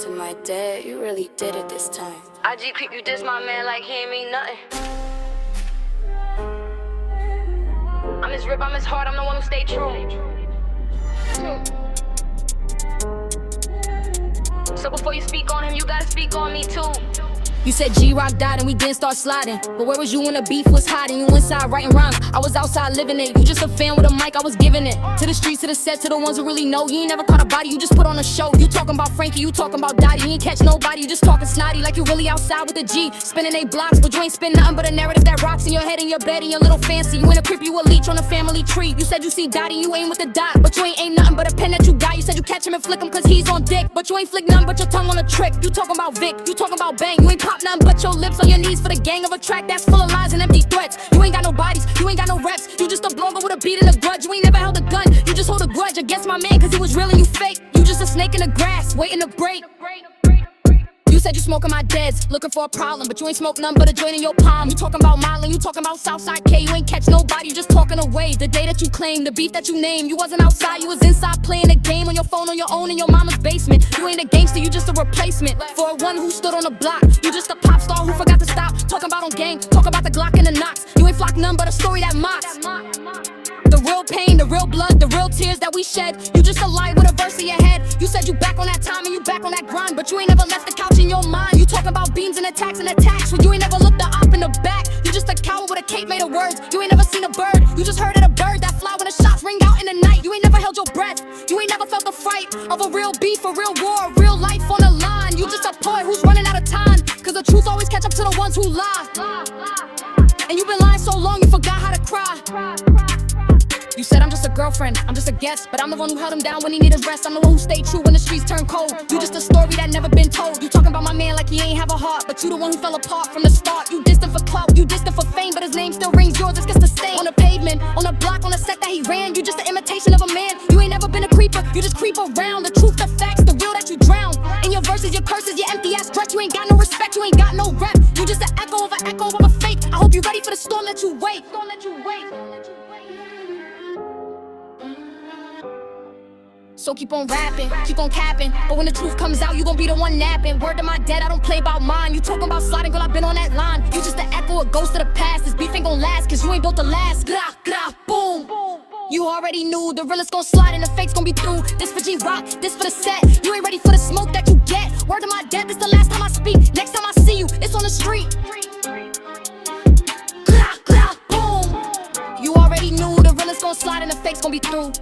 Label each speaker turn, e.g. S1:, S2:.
S1: to my dad, you really did it this time.
S2: IG creep, you diss my man like he ain't mean nothing. I'm his rip, I'm his heart, I'm the one who stay true. So before you speak on him, you gotta speak on me too.
S3: You said G-Roc died and we didn't start sliding. But where was you when the beef was hiding? You inside writing rhymes, I was outside living it. You just a fan with a mic, I was giving it. To the streets, to the set, to the ones who really know. You ain't never caught a body, you just put on a show. You talking about Frankie, you talking about Dottie. You ain't catch nobody, you just talking snotty. Like you really outside with a G, spinning they blocks. But you ain't spin nothing but a narrative that rocks in your head and your bed and your little fancy. You in a crib, you a leech on a family tree. You said you see Dottie, you ain't with the dot. But you ain't nothing but a pen that you got. You said you catch him and flick him cause he's on dick. But you ain't flick nothing but your tongue on a trick. You talking about Vic, you talking about Bang. You ain't pop nothing but your lips on your knees for the gang of a track that's full of lies and empty threats. You ain't got no bodies, you ain't got no reps. You just a blogger with a beat and a grudge. You ain't never held a gun, you just hold a grudge against my man cause he was real and you fake. You just a snake in the grass, waiting to break. You said you smoking my deads, looking for a problem, but you ain't smoke none but a joint in your palm. You talking about modeling, you talking about Southside K. You ain't catch nobody, you just talking away. The day that you claimed, the beef that you named, you wasn't outside, you was inside playing a game on your phone on your own in your mama's basement. You ain't a gangster, you just a replacement for one who stood on the block. You just a pop star who forgot to stop. Talking about on gang, talk about the Glock and the knocks. You ain't flock none but a story that mocks. The real pain, the real blood, the real tears that we shed. You just a lie with a verse in your head. You said you back on that time and you back on that grind, but you ain't never left the couch in your mind. You talking about beams and attacks when you ain't never looked the op in the back. You just a coward with a cape made of words. You ain't never seen a bird, you just heard of the bird that fly when the shots ring out in the night. You ain't never held your breath, you ain't never felt the fright of a real beef, a real war, real life on the line. You just a poet who's running out of time, cause the truth always catch up to the ones who lie. And you been lying so long you forgot how to cry. You said I'm just a girlfriend, I'm just a guest, but I'm the one who held him down when he needed rest. I'm the one who stayed true when the streets turned cold. You just a story that never been told. You talking about my man like he ain't have a heart, but you the one who fell apart from the start. You distant for clout, you distant for fame, but his name still rings yours. It's just a stain on the pavement, on the block, on the set that he ran. You just an imitation of a man. You ain't never been a creeper, you just creep around. The truth, the facts, the real that you drown. In your verses, your curses, your empty ass threats. You ain't got no respect, you ain't got no rep. You just an echo of a fake. I hope you ready for the storm that you wait. So keep on rapping, keep on capping, but when the truth comes out, you gon' be the one napping. Word to my dad, I don't play about mine. You talking about sliding, girl, I been on that line. You just an echo, a ghost of the past. This beef ain't gon' last, cause you ain't built to last. Gra, gra, boom. You already knew, the realest gon' slide and the fakes gon' be through. This for G-Roc, this for the set. You ain't ready for the smoke that you get. Word to my dad, this the last time I speak. Next time I see you, it's on the street. Gra, gra, boom. You already knew, the realest gon' slide and the fakes gon' be through.